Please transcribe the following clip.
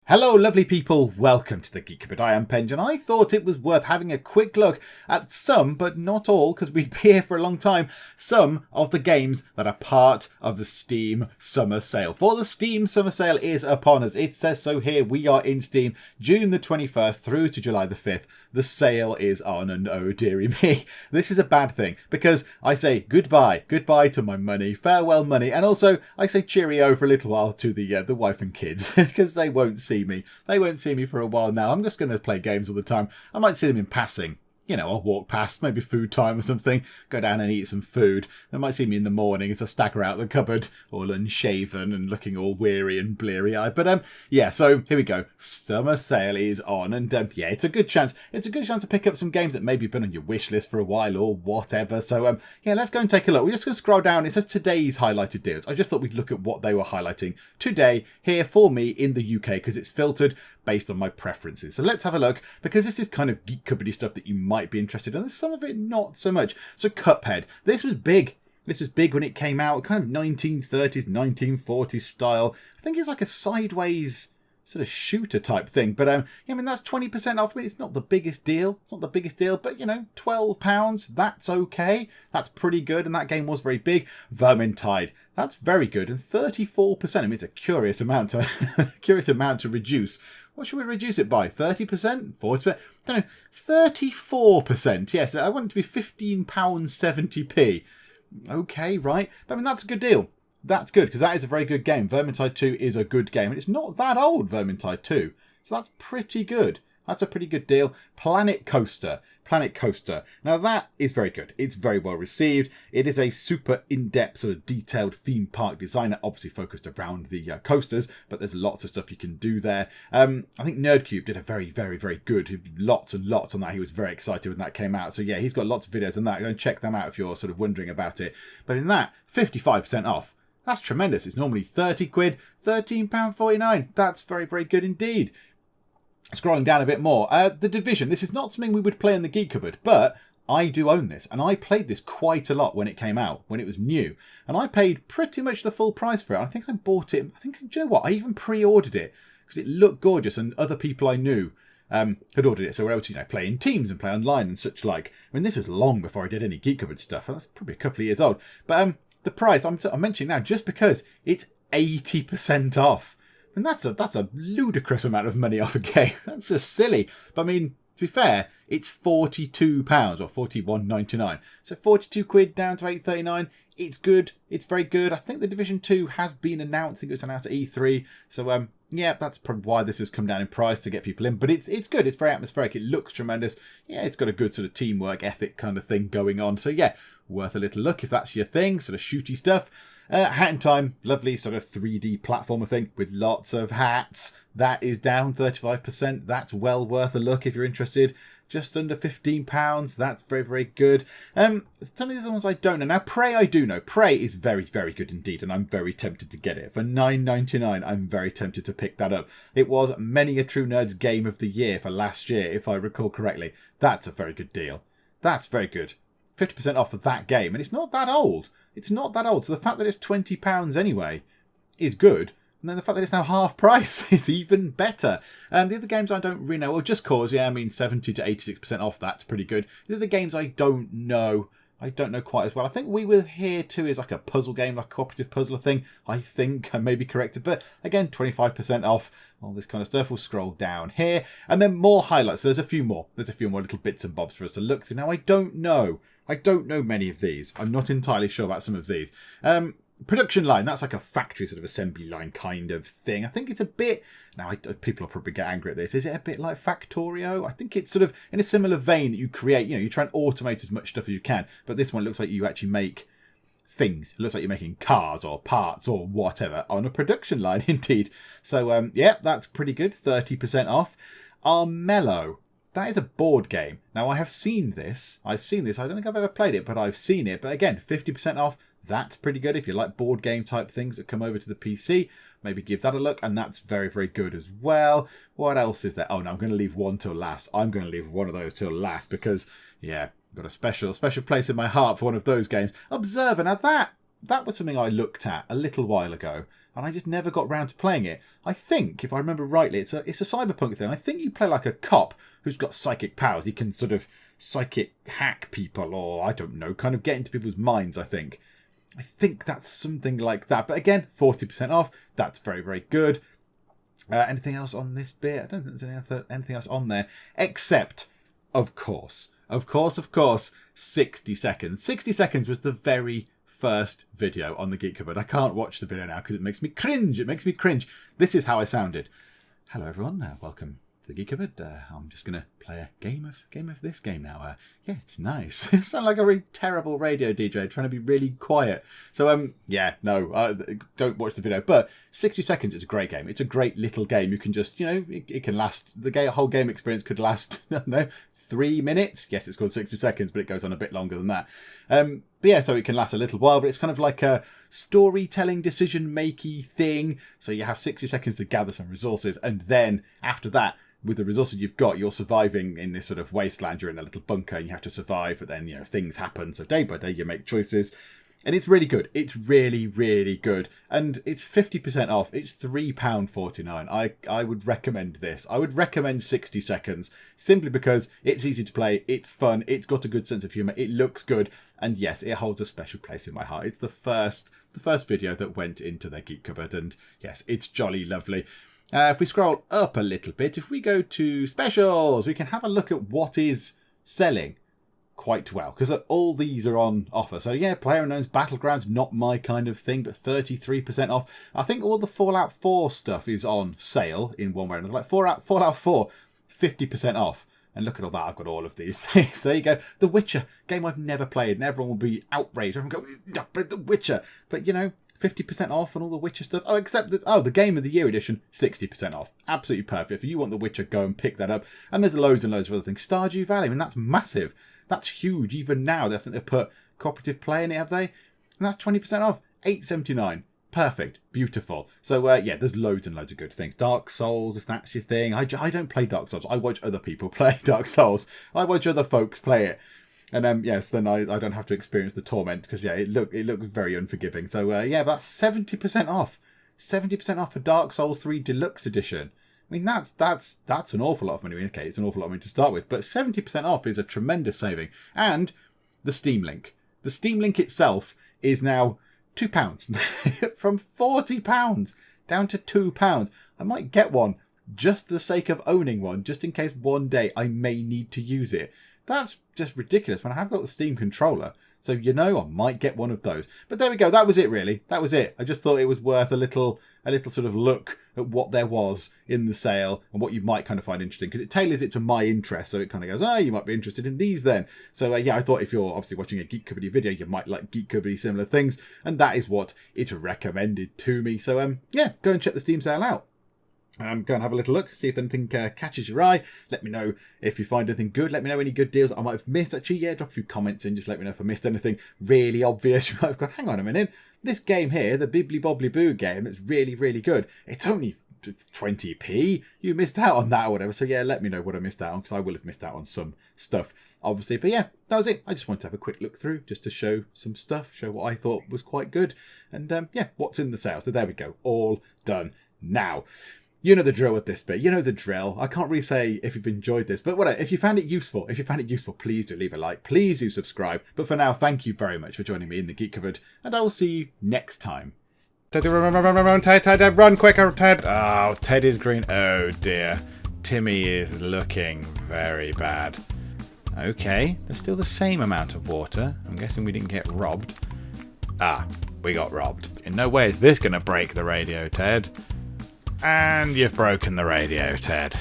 Hello lovely people, welcome to the Geek, but I am Penge, and I thought it was worth having a quick look at some, but not all, because we'd be here for a long time, some of the games that are part of the Steam Summer Sale. For the Steam Summer Sale is upon us. It says so here. We are in Steam June the 21st through to July the 5th. The sale is on, and oh dearie me, this is a bad thing, because I say goodbye to my money, farewell money, and also I say cheerio for a little while to the wife and kids, because they won't see me. They won't see me for a while now. I'm just going to play games all the time. I might see them in passing. You know, I'll walk past, maybe food time or something, go down and eat some food. They might see me in the morning as I stagger out the cupboard, all unshaven and looking all weary and bleary-eyed. But yeah, so here we go. Summer Sale is on, and yeah, it's a good chance. It's a good chance to pick up some games that maybe have been on your wish list for a while or whatever. So yeah, let's go and take a look. We're just going to scroll down. It says today's highlighted deals. I just thought we'd look at what they were highlighting today here for me in the UK, because it's filtered based on my preferences. So let's have a look, because this is kind of geek cupboardy stuff that you might be interested in. There's some of it not so much. So Cuphead. This was big. This was big when it came out. Kind of 1930s, 1940s style. I think it's like a sideways sort of shooter type thing. But I mean, that's 20% off. I mean, it's not the biggest deal. It's not the biggest deal. But, you know, £12. That's okay. That's pretty good. And that game was very big. Vermintide. That's very good. And 34%. I mean, it's a curious amount to reduce. What should we reduce it by? 30%? 40%? I don't know. 34%. Yes, I want it to be £15.70p. Okay, right. But I mean, that's a good deal. That's good, because that is a very good game. Vermintide 2 is a good game. And it's not that old, Vermintide 2. So that's pretty good. That's a pretty good deal. Planet Coaster. Planet Coaster. Now that is very good. It's very well received. It is a super in-depth sort of detailed theme park design, obviously focused around the coasters, but there's lots of stuff you can do there. I think Nerdcube did a very, very, very good. Lots and lots on that. He was very excited when that came out. So yeah, he's got lots of videos on that. Go and check them out if you're sort of wondering about it. But in that, 55% off. That's tremendous. It's normally 30 quid, £13.49. That's very, very good indeed. Scrolling down a bit more, The Division. This is not something we would play in the Geek Cupboard, but I do own this, and I played this quite a lot when it came out, when it was new, and I paid pretty much the full price for it. I think I bought it. Do you know what? I even pre-ordered it because it looked gorgeous, and other people I knew had ordered it, so we're able to play in teams and play online and such like. I mean, this was long before I did any Geek Cupboard stuff. That's probably a couple of years old, but the price I'm mentioning now just because it's 80% off. And that's a ludicrous amount of money off a game. That's just silly. But I mean, to be fair, it's £42 or £41.99. So 42 quid down to £8.39. It's good. It's very good. I think The Division 2 has been announced. I think it was announced at E3. So yeah, that's probably why this has come down in price to get people in. But it's good. It's very atmospheric. It looks tremendous. Yeah, it's got a good sort of teamwork ethic kind of thing going on. So yeah, worth a little look if that's your thing, sort of shooty stuff. Hat in Time, lovely sort of 3D platformer thing with lots of hats. That is down 35%. That's well worth a look if you're interested. Just under £15. That's very, very good. Some of these ones I don't know. Now, Prey I do know. Prey is very, very good indeed, and I'm very tempted to get it. For £9.99, I'm very tempted to pick that up. It was Many a True Nerd's Game of the Year for last year, if I recall correctly. That's a very good deal. That's very good. 50% off of that game, and it's not that old. It's not that old, so the fact that it's £20 anyway is good, and then the fact that it's now half price is even better. The other games I don't really know, well, Just Cause, yeah, I mean 70 to 86% off, that's pretty good. The other games I don't know quite as well. I think We Were Here Too is like a puzzle game, like a cooperative puzzler thing. I think I may be corrected, but again, 25% off. All this kind of stuff. We'll scroll down here, and then more highlights. There's a few more. There's a few more little bits and bobs for us to look through. Now, I don't know many of these. I'm not entirely sure about some of these. Production line, that's like a factory sort of assembly line kind of thing. I think it's a bit... Now, people will probably get angry at this. Is it a bit like Factorio? I think it's sort of in a similar vein that you create, you try and automate as much stuff as you can. But this one looks like you actually make things. It looks like you're making cars or parts or whatever on a production line, indeed. So, yeah, that's pretty good. 30% off. Armello. That is a board game. Now, I have seen this. I don't think I've ever played it, but I've seen it. But again, 50% off. That's pretty good. If you like board game type things that come over to the PC, maybe give that a look. And that's very, very good as well. What else is there? Oh, no, I'm going to leave one till last. I'm going to leave one of those till last because, yeah, I've got a special place in my heart for one of those games. Observer. Now, that was something I looked at a little while ago. and I just never got round to playing it. I think, if I remember rightly, it's a cyberpunk thing. I think you play like a cop who's got psychic powers. He can sort of psychic hack people, or I don't know, kind of get into people's minds, I think. I think that's something like that. But again, 40% off. That's very, very good. Anything else on this bit? I don't think there's anything else on there. Except, of course, 60 seconds. 60 seconds was the very first video on the Geek Cupboard. I can't watch the video now because it makes me cringe. This is how I sounded. Hello, everyone. Welcome to the Geek Cupboard. I'm just going to play a game of this game now. Yeah, it's nice. I sound like a really terrible radio DJ trying to be really quiet. So, don't watch the video. But 60 seconds is a great game. It's a great little game. You can just, it can last, whole game experience could last, I don't know, 3 minutes. Yes, it's called 60 seconds, but it goes on a bit longer than that. But yeah, so it can last a little while, but it's kind of like a storytelling, decision-making thing. So you have 60 seconds to gather some resources, and then after that, with the resources you've got, you're surviving in this sort of wasteland. You're in a little bunker, and you have to survive, but then, things happen. So day by day, you make choices. And it's really good. It's really, really good. And it's 50% off. It's £3.49. I would recommend this. I would recommend 60 seconds simply because it's easy to play. It's fun. It's got a good sense of humour. It looks good. And yes, it holds a special place in my heart. It's the first video that went into their Geek Cupboard. And yes, it's jolly lovely. If we scroll up a little bit, if we go to specials, we can have a look at what is selling quite well, because all these are on offer. So yeah, PlayerUnknown's Battlegrounds, not my kind of thing, but 33% off. I think all the Fallout 4 stuff is on sale in one way or another. Like Fallout 4, 50% off. And look at all that, I've got all of these things. There you go. The Witcher, game I've never played, and everyone will be outraged. Everyone will go, but The Witcher. But 50% off on all the Witcher stuff. Oh, except that, the Game of the Year edition, 60% off. Absolutely perfect. If you want The Witcher, go and pick that up. And there's loads and loads of other things. Stardew Valley, that's massive. That's huge. Even now, I think they've put cooperative play in it, have they? And that's 20% off. $8.79. Perfect. Beautiful. So, there's loads and loads of good things. Dark Souls, if that's your thing. I don't play Dark Souls. I watch other people play Dark Souls. I watch other folks play it. And, yes, then I don't have to experience the torment because, it looks very unforgiving. So, but 70% off. 70% off for Dark Souls 3 Deluxe Edition. I mean, that's an awful lot of money. Okay, it's an awful lot of money to start with, but 70% off is a tremendous saving. And the Steam link. The Steam link itself is now £2. From £40 down to £2. I might get one just for the sake of owning one, just in case one day I may need to use it. That's just ridiculous when I have got the Steam controller. So, I might get one of those. But there we go. That was it, really. That was it. I just thought it was worth a little sort of look at what there was in the sale and what you might kind of find interesting, because it tailors it to my interest. So it kind of goes, you might be interested in these then. So, I thought if you're obviously watching a Geek Cupboard video, you might like Geek Cupboard similar things. And that is what it recommended to me. So, go and check the Steam sale out. Go and have a little look, see if anything catches your eye. Let me know if you find anything good. Let me know any good deals I might have missed. Actually, drop a few comments in. Just let me know if I missed anything really obvious. You might have gone, hang on a minute. This game here, the Bibbly Bobbly Boo game, it's really, really good. It's only 20p. You missed out on that or whatever. So, let me know what I missed out on, because I will have missed out on some stuff, obviously. But, that was it. I just wanted to have a quick look through just to show some stuff, show what I thought was quite good. And, what's in the sale. So, there we go. All done now. You know the drill with this bit. You know the drill. I can't really say if you've enjoyed this, but whatever. If you found it useful, please do leave a like. Please do subscribe. But for now, thank you very much for joining me in the Geek Cupboard, and I will see you next time. Run, Ted, run quicker, Ted. Oh, Ted is green. Oh dear. Timmy is looking very bad. Okay, there's still the same amount of water. I'm guessing we didn't get robbed. We got robbed. In no way is this going to break the radio, Ted. And you've broken the radio, Ted.